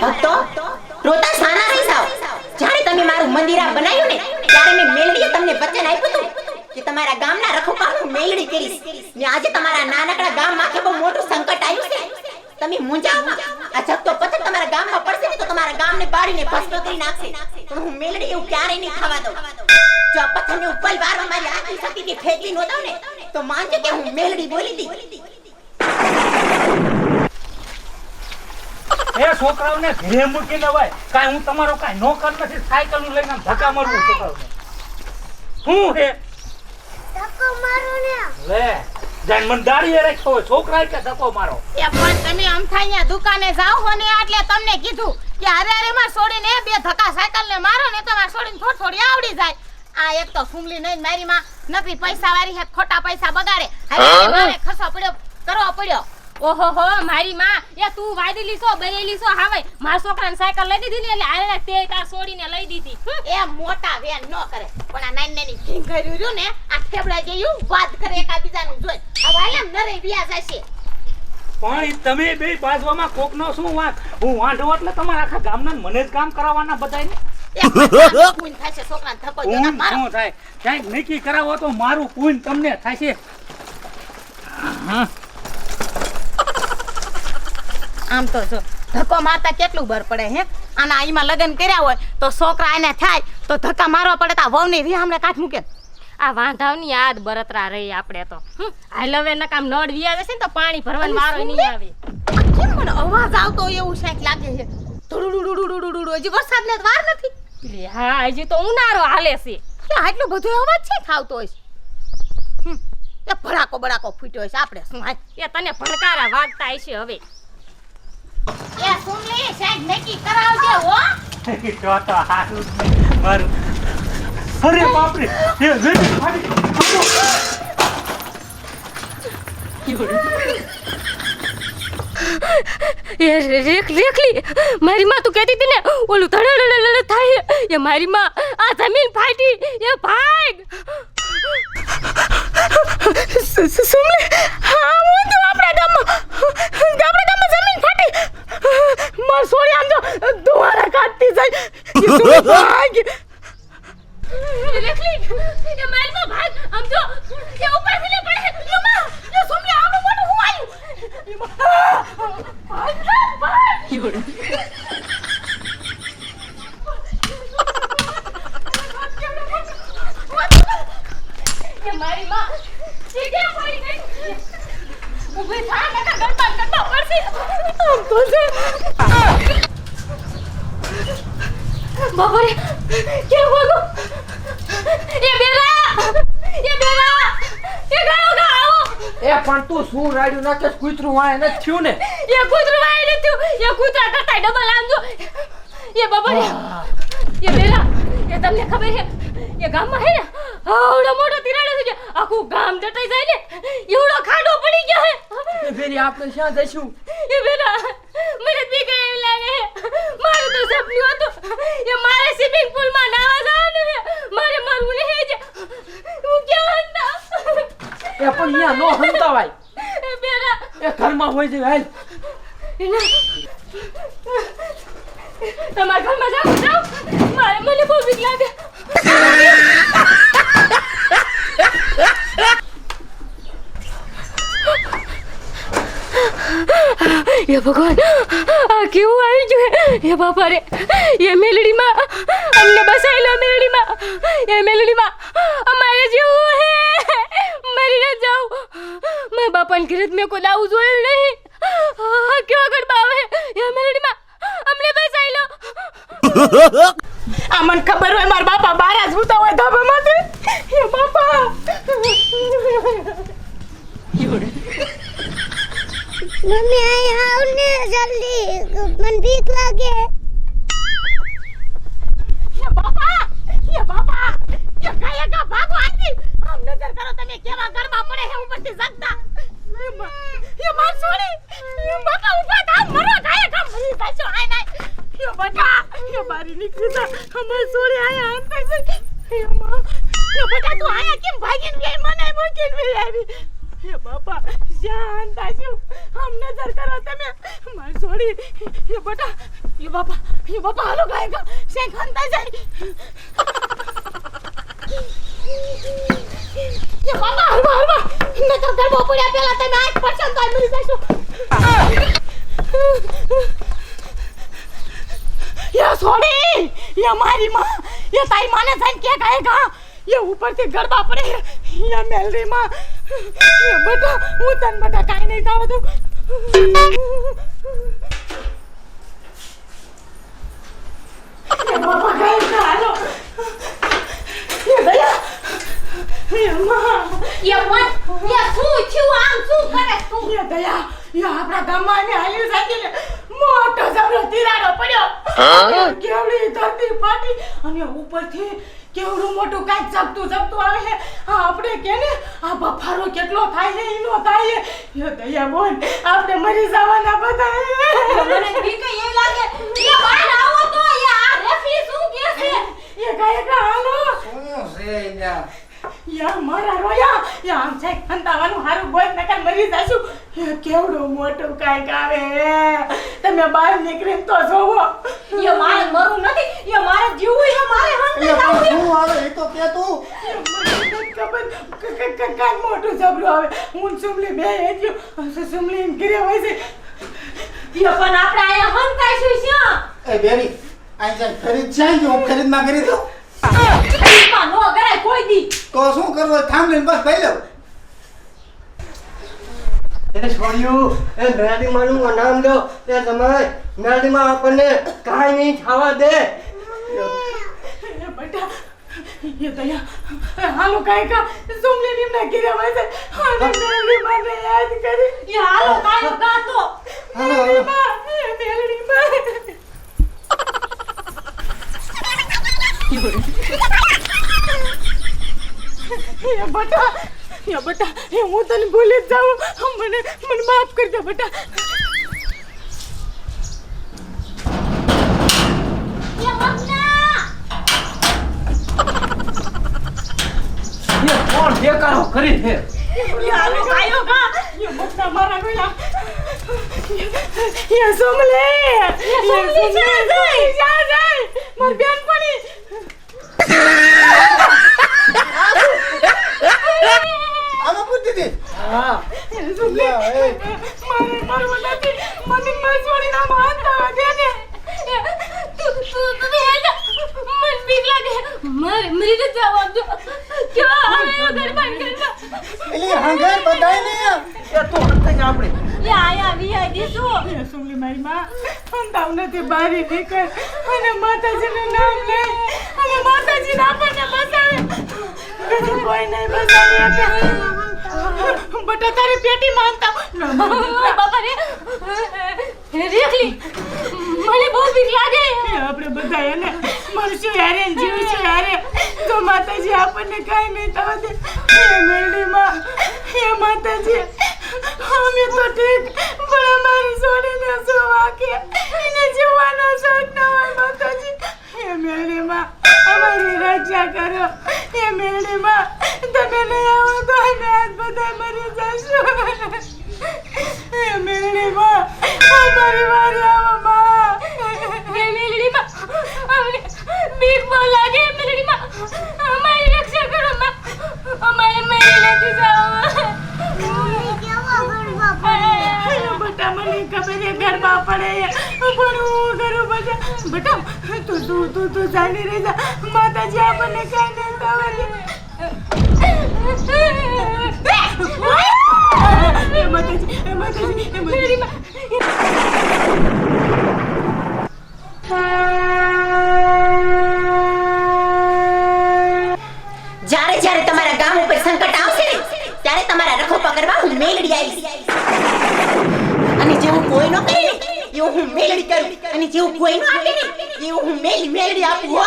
ભક્તો, રોતા સાના રહી જાવ. જ્યારે તમે મારું મંદિર આ બનાવ્યું ને ત્યારે મેં મેલડીએ તમને વચન આપ્યું હતું કે તમારા ગામના રખોપાનું મેલડી કરીશ. ને આજે તમારા નાનકડા ગામમાં કે બહુ મોટું સંકટ આવ્યું છે. તમે મૂંઝાવમાં આ જગતો પથ્થર તમારા ગામમાં પડશે ને તો તમારા ગામને બાળીને ભસ્મ કરી નાખશે. પણ હું મેલડી એવું ક્યારેય નહીં થવા દઉં. જો આ પથ્થરને ઉપર વારવા મારી આખી શક્તિથી ફેંકી નો દઉં ને તો માનજો કે હું મેલડી બોલી હતી. એ છોકરાઓને ઘરે મૂકીને ભાઈ કાંઈ હું તમારો કાંઈ નોકર નથી. સાયકલ નું લઈને ધક્કા મારવું છોકરાઓને. શું હે ધક્કો મારો ને લે જાન મન દાડીએ રાખ્યો હોય છોકરાએ કે ધક્કો મારો. એ પણ તમે અમથાઈયા દુકાને જાવ હો ને એટલે તમને કીધું કે હારે માં છોડીને બે ધક્કા સાયકલ ને મારો ને તો માં છોડીને થોડી આવડી જાય. આ એક તો સુમલી નહીં મારી માં નકરી પૈસા વાળી હે, ખોટા પૈસા બગાડે. હવે મારે ખર્ચો પડ્યો કરવો પડ્યો. ઓહો હો મારી માં એ તું વાડેલી છો બરેલી છો હાવે માર છોકરાને સાયકલ લઈ દીધી ને એટલે આરે તે તાર છોડીને લઈ દીધી. એ મોટા વેન ન કરે પણ આ નાની નાની ઢીંગર્યું રહ્યું ને આ થેબડા જેવું વાત કરે એકા બીજાનું જોઈ. હવે આમ નરે વ્યા જશે. પણ તમે બે બાજવામાં કોક નો શું વાત? હું વાંઢો એટલે તમારા આખા ગામના મને જ કામ કરાવવાના બધાને. એ પૂન થશે છોકરાને ધક્કો દે પૂન મારો. શું થાય? ક્યાંક નક્કી કરાવો તો મારું પૂન તમને થશે. આમ તો જો ધક્કો મારતા કેટલું બર પડે હે. આના આઈમાં લગ્ન કર્યા હોય તો છોકરા એને થાય તો ધક્કા મારવા પડે તો વહુની વિહામણે કાઢ મૂકે. આ વાંધાવની યાદ બરતરા રહી આપણે તો. હાલ હવે ન કામ નડ વિયા જશે ને તો પાણી ભરવાનો વારો નહીં આવે. કેમ મને અવાજ આવતો હોય એવું શાક લાગે છે? ધુડુડુડુડુડુડુડુ હજી વરસાદને વાર નથી. લે હા હજી તો ઉનાળો હાલે છે. કે આટલો બધો અવાજ છે થાવતો હોય. એ ભડાકો બડાકો ફૂટ્યો છે આપણે શું હાય. એ તને ભણકારા વાગતા હશે હવે. એ સુમલી શાક નક્કી કરાવજે હો. જો તો હારું મારું. અરે બાપ રે એ વેડી ફાડી. એ રેખલી મારી માં તું કહેતી હતી ને ઓલું ધડડડડ થાય એ મારી માં આ જમીન ફાટી એ ભાગ. સુમલી હા હું તો આપણા ગામમાં જમીન ફાટી માર સોરી આમ જો દુવારા કાઢતી જાય. એ સુમલી ભાગ. રેખલી એ મારી માં ભાગ આમ જો એ ઉપર થી પડે મમ્મા એ સુમલી આવડું મોટું હું આવ્યું. મારી માં એ ક્યાં પડી ગઈ? ઉભી થા નકા ગરબાન કરતા પડશે. બાપરે કેમ વાગો? એ બેરા એ ગાયો ગાઓ. એ પણ તું શું રાડ્યું નાખે કૂતરું વાય ન થયું ને? એ કૂતરું વાય ન થયું. એ કૂતરા કરતા ડબલ આમજો. એ બાપરે એ બેરા એ તમને ખબર છે એ ગામમાં હે ને આવડો મોટો તિરાડો છે આખું ગામ દટાઈ જાય ને એવડો ખાડો પડી ગયો હે. એ ફેરી આપણે ક્યાં જઈશું? એ બેરા મને બીક એવી લાગે મારું તો સપનું હતું એ મારે સ્વિમિંગ પુલ માં નાવા જવાનું છે મારે મરવું નહીં છે હું ક્યાં ના એ પણ અહીંયા નો હંતાવાય. એ બેરા એ ઘરમાં હોય છે હાલ. તમારા ઘરમાં જાવ મારે મને બહુ બીક લાગે. એ ભગવાન આ કેવું આવી ગયું? એ બાપા રે એ મેલડીમાં અમને બસાયેલો મેલડીમાં એ મેલડીમાં અમારે જેવું હે મરી ન જાઉં. મારા બાપાને ઘરે મેં કોઈ દાવું જોયું નહીં. કેવા ગરબા આવે એ મેલડીમાં અમને બસાયેલો. આ મને ખબર હોય મારા બાપા બારા જ ઉતા હોય ધાબામાંથી. એ બાપા મમ્મી આઈ આવ ને જલ્દી મને બીક લાગે. એ બાપા એ કાયા ભાગો આજી. આમ નજર કરો તમે કેવા ગરબા પડે છે ઉપરથી જગતા. એ માર છોડી એ બાપા ઉભા થા મરો કાયા કામ મરી જાશો આય નાય. એ બટા એ બારી નીકળી જા અમાર છોડી આયા આમ થાય છે. એ બટા તું આયા કેમ ભાગીને ગઈ મને મૂકીને ગઈ આવી. એ બાપા જાન તાજો આમ નજર કરો તમે માર છોડી. એ બટા ये बापा हालो गाएगा से खंता जाए ये बापा हलवा मैं तो घर में पड़या पेला ते मैं 8% तो मरी जाशो ये सोनी ये मारी मां ये ताई मां ने जान क्या कहेगा ये ऊपर से गरबा पड़े ये मेलरी मां ये बेटा હું તન બેટા કાઈ નહીં થાવ દઉં ये बाबा गाएगा हालो ये दया ये मां ये मन ये શું આમ શું કરે તું ये दया ये આપણા ગામમાં ને હાલ્યું સાચી ને મોટો જબરો તિરાડો પડ્યો કેવડી ધરતી ફાટી અને ઉપરથી કેવડું મોટું કાંઈ જપતું આવે છે આ આપણે કે ને આ બફારો કેટલો થાય છે ઈનો થાય છે એ દયા બોલ આપણે મરી જવાના બધા મને બીક એવી લાગે એ બહાર આવો તો એ આ રેફરી શું કહે છે એ કાંઈ હાલો શું છે યા યા મારા રોયા યા આમ છે ખંતાવાનું હારું બોલ નકર મરી જાશું એ કેવડું મોટું કાંઈક આવે તમે બહાર નીકળીને તો જોવો એ મારે મરું નથી એ મારે જીવવું એ મારે હંતે જાવું શું આવે એ તો કે તું કાંઈક મોટું જબરું આવે હું સુમલી બે હેજો સુમલી ઘરે હોય છે એ પણ આપણે આયા હંતાઈશું શ્યાં એ બેરી આઈ જાય ખરીદ જાય જો ખરીદ માં કરી દો માં નો ગરાય કોઈ દી તો શું કરવો થામ લઈને બસ ભાઈ લો એ છોડ્યું એ મેરડીમાંનું નામ લો એ તમારે મેરડીમાં આપણને કાંઈ નહીં થવા દે એ બેટા એ દયા હાલો કાંઈક સુમલી નીમના ઘરે હોય છે અને મેલડી મને યાદ કરી એ હાલો કાયો ગાતો મેલડી માં ये बेटा ये હું તને ભૂલી જ જાઉં મને માફ કરી દે બેટા એ મગના ये कौन बेकारो खरीद है ये आलो कायो का ये बेटा मारा गया ये सुमले जा मार बेन पड़ी आमा बुद्धि दे हां सुमले मारे बोलाती मनी मैं छोड़ी ना मानता दे दे તું હે મન બીક લાગે મરી જ જાવ જો ક્યાં આવે ઘર બંધ કરના એલી હંગર બધાય ને એ તો હંતે જ આપણે એ આયા વિયા દીસુ ये सुमली मारी मां हम दावने ते बारी निकल અને માતાજીનું નામ લે અને માતાજી આપણને બચાવે બીજું કોઈ નહીં બચાવે બટા તારી પેટી માનતા બાપા રે રેખલી મને બહુ બીક લાગે આપણે બધા એને મરશું યારે ને જીવશું યારે તો માતાજી આપણને કાંઈ નહીં થવા દે હે મેરડી માં હે માતાજી અમે તો ઠીક પણ અમારી છોડીને શું વાકે એને જીવવાનો શોખ ન હોય માતાજી હે મેરડી માં અમારી રક્ષા કરો હે મેરડી માં તમે નહીં આવો તો અમે આજ બધા મરી જશું હે મેરડી માં અમારી વારી આવો માં એ મેલડીમાં અમને બીક બહુ લાગે મેલડીમાં અમારી રક્ષા કરો માં અમારે મરી નથી જાવ બેટા મને ખબર છે ઘરમાં પડે પણ હું કરું બેટા તું જાણી રહી જા માતાજી આપણને કાંઈ નહીં થવા દે જ્યારે જ્યારે તમારા ગામ ઉપર સંકટ આવશે ને ત્યારે તમારા રખોપા કરવા હું મેલડી આવીશ અને જેવું કોઈ નો કરે ને એવું હું મેલડી કરું અને જેવું કોઈ નો આપે ને એવું હું મેલડી આપું હો